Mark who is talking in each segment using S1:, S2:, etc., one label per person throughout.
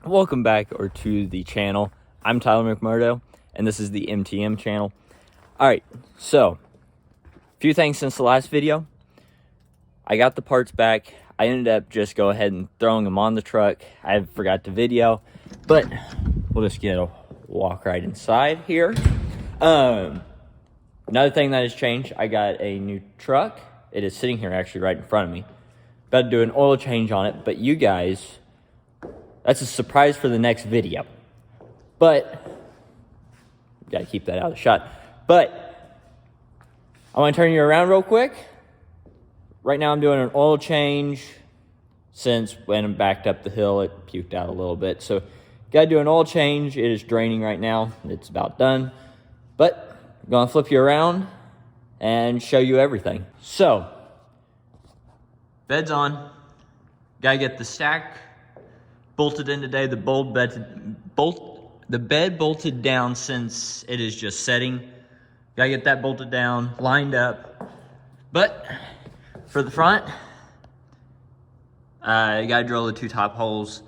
S1: Welcome back to the channel. I'm Tyler McMurdo, and this is the MTM channel. Alright, so, a few things since the last video. I got the parts back. I ended up just go ahead and throwing them on the truck. I forgot to video, but we'll just get a walk right inside here. Another thing that has changed, I got a new truck. It is sitting here actually right in front of me. About to do an oil change on it, but you guys, that's a surprise for the next video. But, gotta keep that out of the shot. But, I want to turn you around real quick. Right now I'm doing an oil change. Since when I backed up the hill, it puked out a little bit. So, gotta do an oil change. It is draining right now. It's about done. But, I'm gonna flip you around and show you everything. So, bed's on. Gotta get the stack bolted in today. The bed bolted down since it is just setting. Gotta get that bolted down, lined up. But for the front, you gotta drill the two top holes.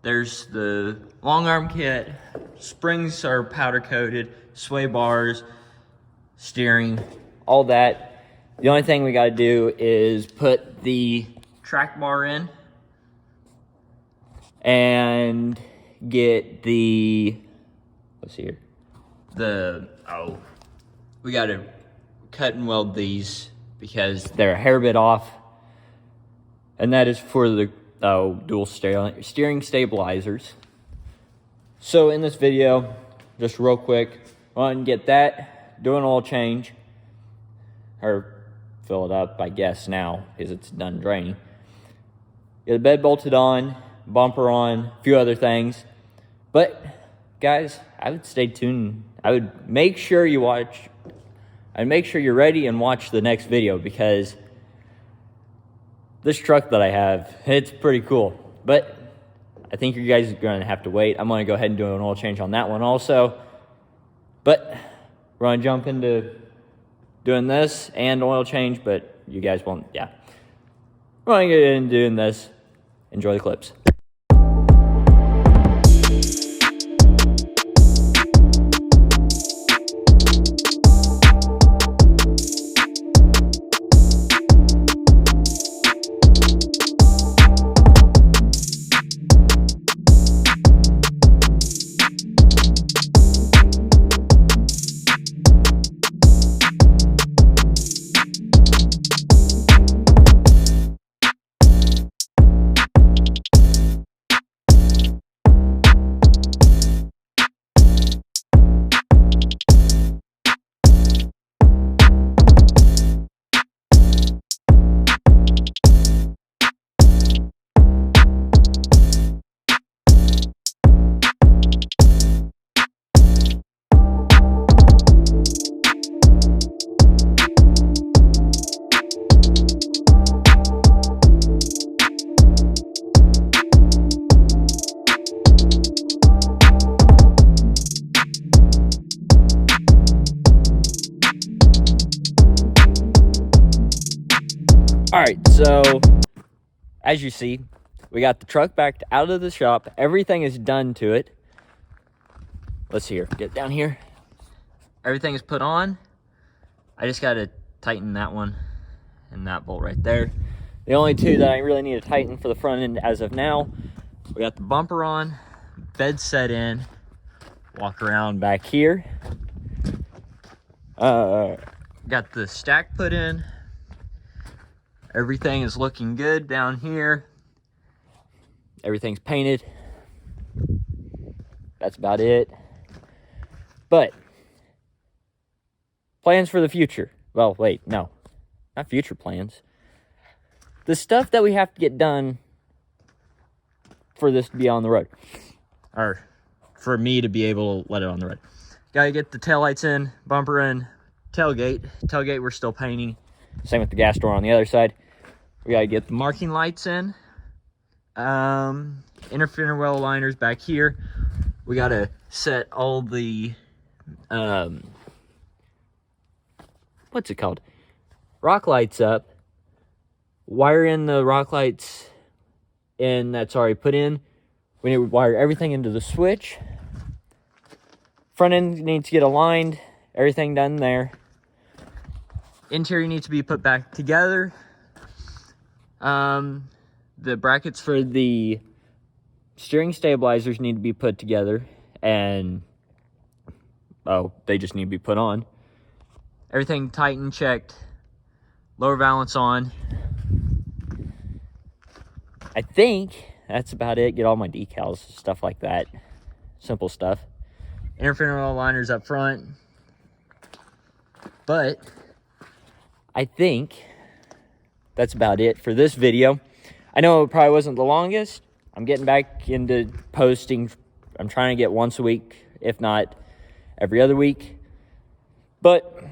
S1: There's the long arm kit. Springs are powder coated, sway bars, steering, all that. The only thing we gotta do is put the track bar in and get the, let's see here, we gotta cut and weld these because they're a hair bit off, and that is for the dual steering stabilizers. So in this video, just real quick, I want to get that, do an oil change, or fill it up, I guess, now, because it's done draining. Get the bed bolted on, bumper on, a few other things. But, guys, I would stay tuned. I would make sure you watch. I'd make sure you're ready and watch the next video, because this truck that I have, it's pretty cool. But I think you guys are going to have to wait. I'm going to go ahead and do an oil change on that one also. But we're going to jump into doing this and oil change, but you guys won't, yeah. We're going to get into doing this. Enjoy the clips. Alright, so, as you see, we got the truck backed out of the shop. Everything is done to it. Let's see here. Get down here. Everything is put on. I just got to tighten that one and that bolt right there. The only two that I really need to tighten for the front end as of now, we got the bumper on, bed set in, walk around back here. Got the stack put in. Everything is looking good down here. Everything's painted. That's about it. But plans for the future. Well, wait, no. Not future plans. The stuff that we have to get done for this to be on the road. Or for me to be able to let it on the road. Gotta get the taillights in, bumper in, tailgate. Tailgate we're still painting. Same with the gas door on the other side. We gotta get the marking lights in. Inner fender well liners back here. We gotta set all the what's it called? Rock lights up. Wire in the rock lights in that's already put in. We need to wire everything into the switch. Front end needs to get aligned. Everything done there. Interior needs to be put back together. The brackets for the steering stabilizers need to be put together. And, they just need to be put on. Everything tightened, checked. Lower valance on. I think that's about it. Get all my decals, stuff like that. Simple stuff. Interference aligners up front. But I think that's about it for this video. I know it probably wasn't the longest. I'm getting back into posting. I'm trying to get once a week, if not every other week. But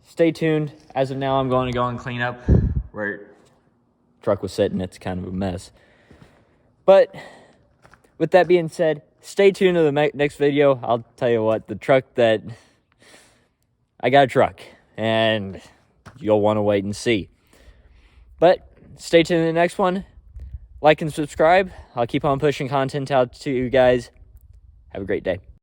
S1: stay tuned. As of now, I'm going to go and clean up where the truck was sitting. It's kind of a mess. But with that being said, stay tuned to the next video. I'll tell you what, I got a truck, and you'll want to wait and see. But stay tuned to the next one. Like and subscribe. I'll keep on pushing content out to you guys. Have a great day.